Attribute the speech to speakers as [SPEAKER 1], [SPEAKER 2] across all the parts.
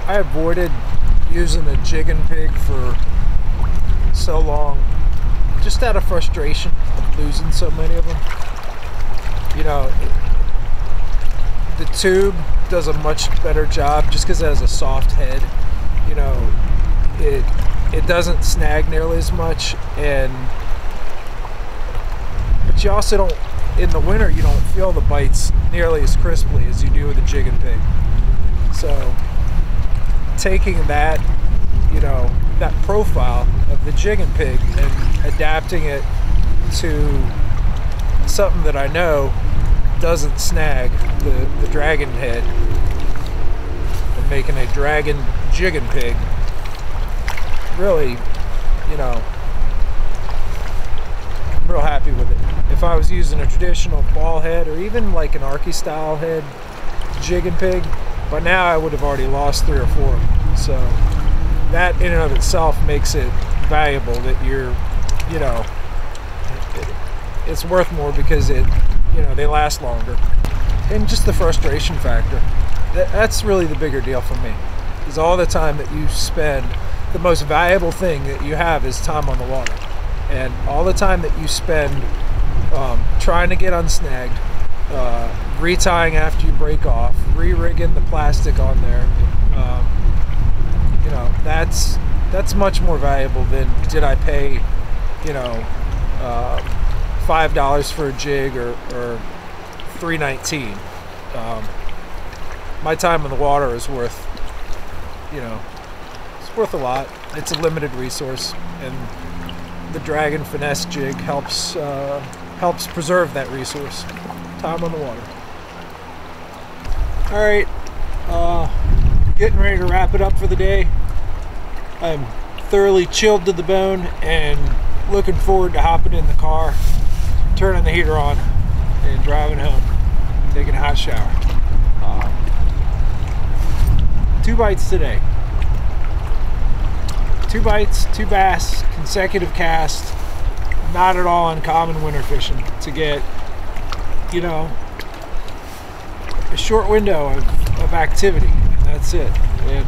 [SPEAKER 1] I avoided using a jig and pig for so long, just out of frustration of losing so many of them. You know, the tube does a much better job just because it has a soft head. You know, it doesn't snag nearly as much, but you also don't, in the winter, you don't feel the bites nearly as crisply as you do with a jig and pig. So taking that, you know, that profile of the jig and pig and adapting it to something that I know doesn't snag the dragon head, and making a dragon jig and pig, really, you know, I'm real happy with it. If I was using a traditional ball head or even like an Arky style head jig and pig, by now I would have already lost 3 or 4 of them. So that in and of itself makes it valuable that you're, you know, it's worth more because it, you know, they last longer. And just the frustration factor, that's really the bigger deal for me, is all the time that you spend. The most valuable thing that you have is time on the water, and all the time that you spend trying to get unsnagged, retying after you break off, re-rigging the plastic on there, you know, that's much more valuable than did I pay, you know, $5 for a jig or $3.19. My time in the water is worth, you know, it's worth a lot. It's a limited resource, and the Draggin Finesse jig helps preserve that resource. Time on the water. All right, getting ready to wrap it up for the day. I'm thoroughly chilled to the bone and looking forward to hopping in the car, turning the heater on, and driving home, taking a hot shower. 2 bites today. 2 bites, 2 bass, consecutive cast. Not at all uncommon winter fishing to get, you know, a short window of activity. That's it. And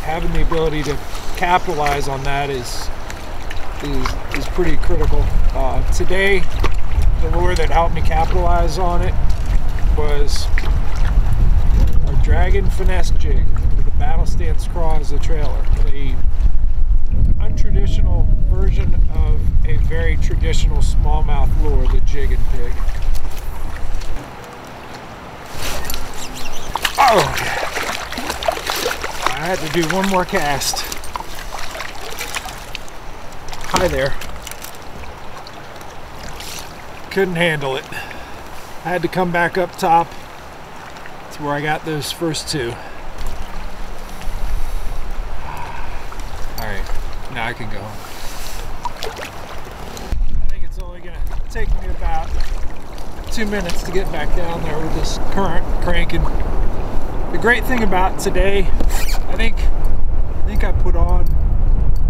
[SPEAKER 1] having the ability to capitalize on that is pretty critical. Today, the lure that helped me capitalize on it was our Draggin Finesse jig with a battle stance craw as a trailer. A untraditional version of a very traditional smallmouth lure, the jig and pig. Oh, I had to do one more cast. Hi there. Couldn't handle it. I had to come back up top to where I got those first 2. Alright, now I can go home. I think it's only going to take me about 2 minutes to get back down there with this current cranking. The great thing about today, I think I put on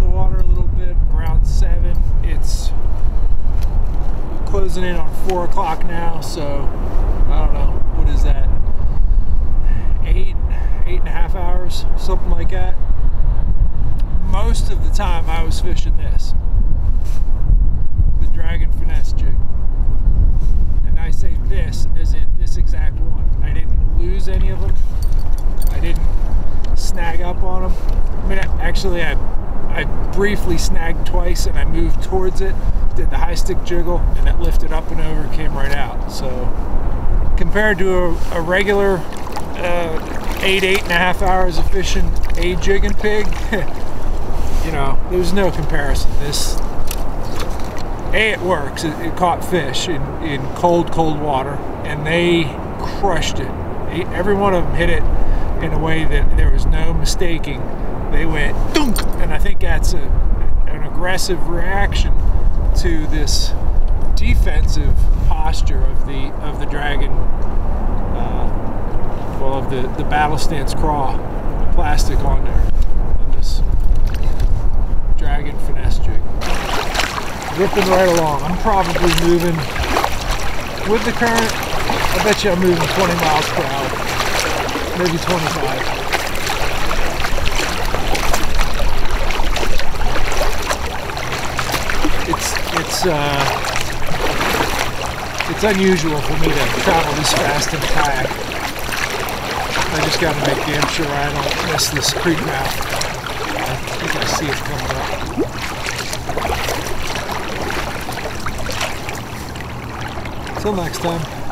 [SPEAKER 1] the water a little bit around 7. It's closing in on 4 o'clock now, so I don't know, what is that, 8.5 hours, something like that. Most of the time I was fishing this, the Draggin Finesse jig, and I say this as in this exact one. I didn't lose any of them. I didn't snag up on them. I mean, actually I briefly snagged twice and I moved towards it, did the high stick jiggle, and it lifted up and over, came right out. So compared to a regular 8.5 hours of fishing a jig and pig, you know, there's no comparison. This, it works. It caught fish in cold water, and they crushed it. Every one of them hit it in a way that there was no mistaking. They went dunk, and I think that's an aggressive reaction to this defensive posture of the Draggin, well, of the battle stance craw, the plastic on there, and this Draggin Finesse jig. Ripping right along. I'm probably moving with the current. I bet you I'm moving 20 miles per hour, maybe 25. it's unusual for me to travel this fast in a kayak. I just got to make damn sure I don't miss this creek mouth. I think I see it coming up. Till next time.